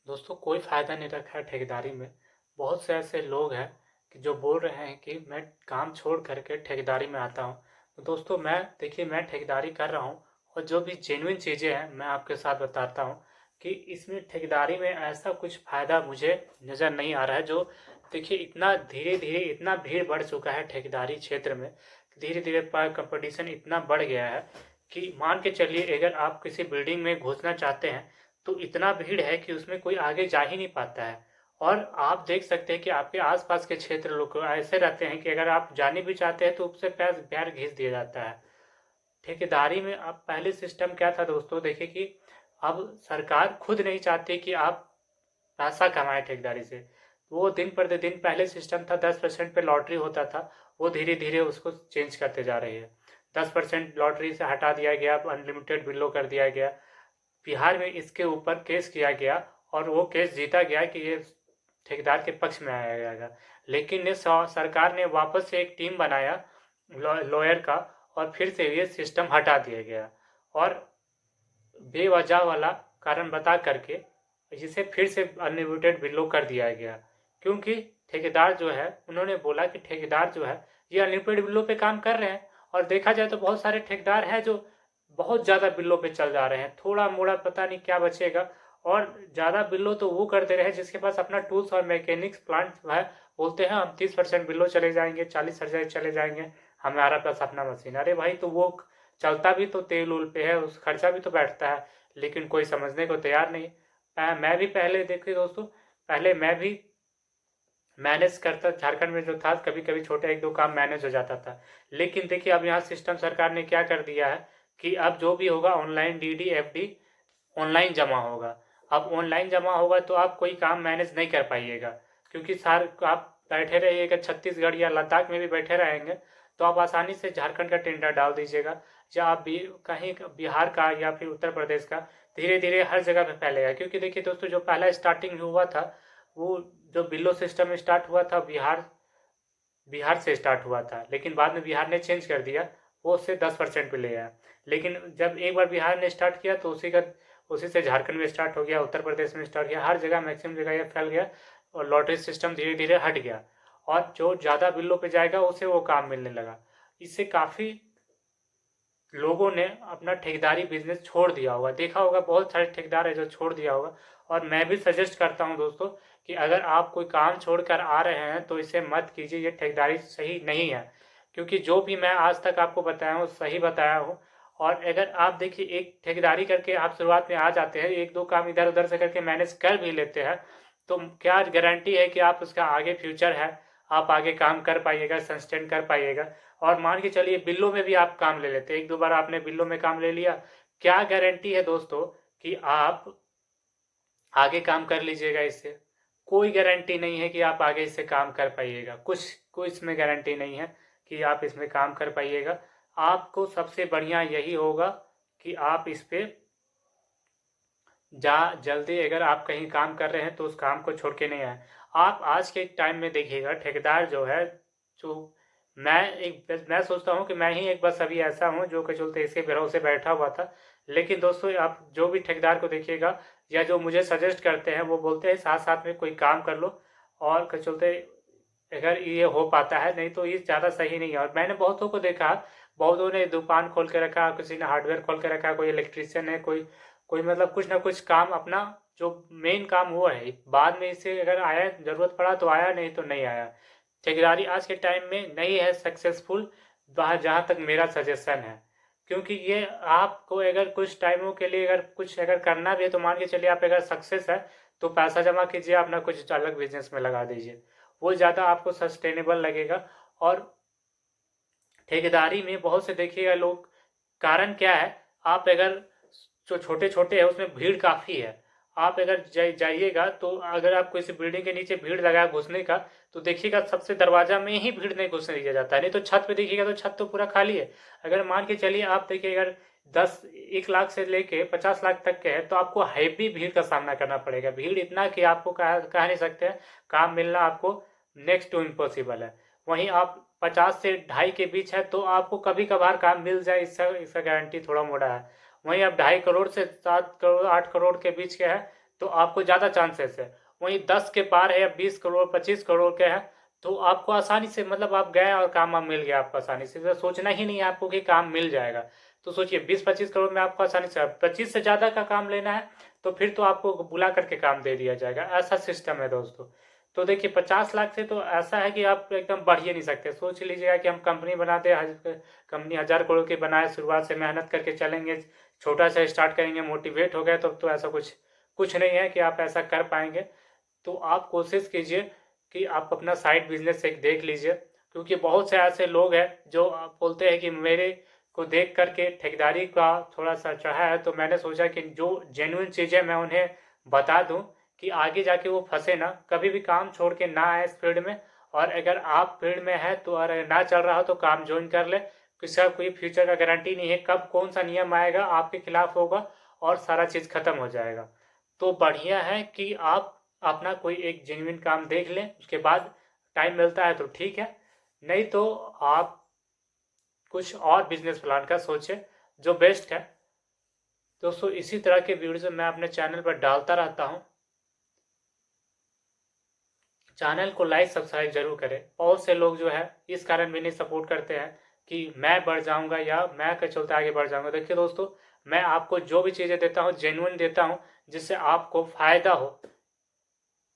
दोस्तों कोई फ़ायदा नहीं रखा है ठेकेदारी में। बहुत से ऐसे लोग हैं कि जो बोल रहे हैं कि मैं काम छोड़ कर के ठेकेदारी में आता हूँ। तो दोस्तों मैं ठेकेदारी कर रहा हूँ और जो भी जेन्युइन चीज़ें हैं मैं आपके साथ बताता हूँ कि इसमें ठेकेदारी में ऐसा कुछ फ़ायदा मुझे नज़र नहीं आ रहा है। जो देखिए इतना धीरे-धीरे इतना भीड़ बढ़ चुका है ठेकेदारी क्षेत्र में, धीरे-धीरे कंपटीशन इतना बढ़ गया है कि मान के चलिए अगर आप किसी बिल्डिंग में घुसना चाहते हैं तो इतना भीड़ है कि उसमें कोई आगे जा ही नहीं पाता है। और आप देख सकते हैं कि आपके आसपास के क्षेत्र लोग ऐसे रहते हैं कि अगर आप जाने भी चाहते हैं तो उससे पैर पैर घिस दिया जाता है। ठेकेदारी में अब पहले सिस्टम क्या था दोस्तों, देखिए कि अब सरकार खुद नहीं चाहती कि आप पैसा कमाए ठेकेदारी से। वो दिन प्रतिदिन पहले सिस्टम था 10% पे लॉटरी होता था, वो धीरे धीरे उसको चेंज करते जा रही है। 10% लॉटरी से हटा दिया गया, अनलिमिटेड बिलो कर दिया गया। बिहार में इसके ऊपर केस किया गया और वो केस जीता गया कि ये ठेकेदार के पक्ष में आया जाएगा। लेकिन ये सरकार ने वापस से एक टीम बनाया लॉयर का और फिर से ये सिस्टम हटा दिया गया और बेवजह वाला कारण बता करके जिसे फिर से अनलिमिटेड बिलो कर दिया गया। क्योंकि ठेकेदार जो है उन्होंने बोला कि ठेकेदार जो है ये अनलिमिटेड बिलो पे काम कर रहे हैं और देखा जाए तो बहुत सारे ठेकेदार हैं जो बहुत ज़्यादा बिल्लों पे चल जा रहे हैं, थोड़ा मोड़ा पता नहीं क्या बचेगा। और ज़्यादा बिल्लो तो वो कर दे रहे हैं जिसके पास अपना टूल्स और मैकेनिक्स प्लांट है। बोलते हैं हम 30% बिल्लो चले जाएंगे, 40% चले जाएंगे, हमारा पास अपना मशीन। अरे भाई तो वो चलता भी तो तेल उल पे है, उस खर्चा भी तो बैठता है, लेकिन कोई समझने को तैयार नहीं। मैं भी पहले देखिए दोस्तों, पहले मैं भी मैनेज करता, झारखंड में जो था कभी कभी छोटे एक दो काम मैनेज हो जाता था। लेकिन देखिए अब यहाँ सिस्टम सरकार ने क्या कर दिया है कि अब जो भी होगा ऑनलाइन डीडी एफडी ऑनलाइन जमा होगा। अब ऑनलाइन जमा होगा तो आप कोई काम मैनेज नहीं कर पाइएगा, क्योंकि सार आप बैठे रहिएगा छत्तीसगढ़ या लद्दाख में भी बैठे रहेंगे तो आप आसानी से झारखंड का टेंडर डाल दीजिएगा, या आप भी कहीं बिहार का या फिर उत्तर प्रदेश का, धीरे धीरे हर जगह पे फैलेगा। क्योंकि देखिए दोस्तों जो पहला स्टार्टिंग हुआ था वो जो बिलो सिस्टम स्टार्ट हुआ था बिहार बिहार से स्टार्ट हुआ था, लेकिन बाद में बिहार ने चेंज कर दिया, वो उससे 10% पे ले आया। लेकिन जब एक बार बिहार ने स्टार्ट किया तो उसी से झारखंड में स्टार्ट हो गया, उत्तर प्रदेश में स्टार्ट किया, हर जगह मैक्सिमम जगह ये फैल गया और लॉटरी सिस्टम धीरे धीरे हट गया और जो ज़्यादा बिल्लों पे जाएगा उसे वो काम मिलने लगा। इससे काफ़ी लोगों ने अपना ठेकेदारी बिजनेस छोड़ दिया होगा, देखा होगा बहुत सारे ठेकेदार है जो छोड़ दिया होगा। और मैं भी सजेस्ट करता हूं दोस्तों कि अगर आप कोई काम छोड़कर आ रहे हैं तो इसे मत कीजिए, ये ठेकेदारी सही नहीं है। क्योंकि जो भी मैं आज तक आपको बताया हूँ सही बताया हूँ। और अगर आप देखिए एक ठेकेदारी करके आप शुरुआत में आ जाते हैं, एक दो काम इधर उधर से करके मैनेज कर भी लेते हैं, तो क्या गारंटी है कि आप उसका आगे फ्यूचर है, आप आगे काम कर पाइएगा, सस्टेन कर पाइएगा। और मान के चलिए बिल्लों में भी आप काम ले लेते हैं, एक दो बार आपने बिल्लों में काम ले लिया, क्या गारंटी है दोस्तों कि आप आगे काम कर लीजिएगा इससे? कोई गारंटी नहीं है कि आप आगे इससे काम कर पाइएगा, कुछ कोई इसमें गारंटी नहीं है कि आप इसमें काम कर पाइएगा। आपको सबसे बढ़िया यही होगा कि आप इस पे जल्दी, अगर आप कहीं काम कर रहे हैं तो उस काम को छोड़ के नहीं आए। आप आज के टाइम में देखिएगा ठेकेदार जो है, जो मैं सोचता हूँ कि मैं ही एक बस अभी ऐसा हूँ जो कि चलते इसके भरोसे बैठा हुआ था। लेकिन दोस्तों आप जो भी ठेकेदार को देखिएगा या जो मुझे सजेस्ट करते हैं वो बोलते हैं साथ साथ में कोई काम कर लो और के चलते अगर ये हो पाता है, नहीं तो ये ज़्यादा सही नहीं है। और मैंने बहुतों को देखा, बहुतों ने दुकान खोल के रखा, किसी ने हार्डवेयर खोल के रखा, कोई इलेक्ट्रीशियन है, कोई कोई मतलब कुछ ना कुछ काम अपना जो मेन काम हुआ है, बाद में इसे अगर आया जरूरत पड़ा तो आया, नहीं तो नहीं आया। ठेकेदारी आज के टाइम में नहीं है सक्सेसफुल, जहाँ तक मेरा सजेशन है। क्योंकि ये आपको अगर कुछ टाइमों के लिए अगर कुछ अगर करना भी है तो मान के चलिए आप अगर सक्सेस है तो पैसा जमा कीजिए, अपना कुछ अलग बिजनेस में लगा दीजिए, वो ज़्यादा आपको सस्टेनेबल लगेगा। और ठेकेदारी में बहुत से देखिएगा लोग, कारण क्या है, आप अगर जो छोटे छोटे है उसमें भीड़ काफ़ी है, आप अगर जाइएगा तो अगर आप किसी बिल्डिंग के नीचे भीड़ लगाया घुसने का तो देखिएगा सबसे दरवाजा में ही भीड़ नहीं घुसने दिया जाता है, नहीं तो छत पे देखिएगा तो छत तो पूरा खाली है। अगर मान के चलिए आप देखिए अगर 1 लाख से लेके 50 लाख तक के है तो आपको हैवी भीड़ का सामना करना पड़ेगा, भीड़ इतना कि आपको कह नहीं सकते हैं, काम मिलना आपको नेक्स्ट टू इम्पॉसिबल है। वहीं आप 50 से 2.5 के बीच है तो आपको कभी कभार काम मिल जाए, इसका गारंटी थोड़ा मोड़ा है। वहीं अब 2.5 करोड़ से 7 करोड़ 8 करोड़ के बीच के है तो आपको ज़्यादा चांसेस है। वहीं 10 के पार है या 20 करोड़ 25 करोड़ के हैं तो आपको आसानी से, मतलब आप गए और काम मिल गया आपको आसानी से, तो सोचना ही नहीं है आपको कि काम मिल जाएगा। तो सोचिए 20-25 करोड़ में आपको आसानी से, 25 से ज़्यादा का काम लेना है तो फिर तो आपको बुला करके काम दे दिया जाएगा, ऐसा सिस्टम है दोस्तों। तो देखिए 50 लाख से तो ऐसा है कि आप एकदम बढ़ ही नहीं सकते। सोच लीजिएगा कि हम कंपनी बनाते, कंपनी 1000 करोड़ की बनाए, शुरुआत से मेहनत करके चलेंगे, छोटा सा स्टार्ट करेंगे, मोटिवेट हो गए तो ऐसा कुछ कुछ नहीं है कि आप ऐसा कर पाएंगे। तो आप कोशिश कीजिए कि आप अपना साइड बिजनेस एक देख लीजिए, क्योंकि बहुत से ऐसे लोग हैं जो आप बोलते हैं कि मेरे को देख करके ठेकेदारी का थोड़ा सा चाहा है, तो मैंने सोचा कि जो जेन्युइन चीज़ें मैं उन्हें बता दूं कि आगे जाके वो फंसे ना, कभी भी काम छोड़ के ना आए इस फील्ड में। और अगर आप फील्ड में है तो अगर ना चल रहा हो तो काम ज्वाइन कर ले, किसी का कोई फ्यूचर का गारंटी नहीं है, कब कौन सा नियम आएगा आपके खिलाफ होगा और सारा चीज़ खत्म हो जाएगा। तो बढ़िया है कि आप अपना कोई एक जेन्युइन काम देख लें, उसके बाद टाइम मिलता है तो ठीक है, नहीं तो आप कुछ और बिजनेस प्लान का सोचें जो बेस्ट है। दोस्तों इसी तरह के वीडियोज़ मैं अपने चैनल पर डालता रहता हूँ, चैनल को लाइक सब्सक्राइब जरूर करें। बहुत से लोग जो है इस कारण भी नहीं सपोर्ट करते हैं कि मैं बढ़ जाऊंगा या मैं के चलते आगे बढ़ जाऊंगा। देखिए दोस्तों, मैं आपको जो भी चीज़ें देता हूँ जेन्युइन देता हूँ, जिससे आपको फायदा हो।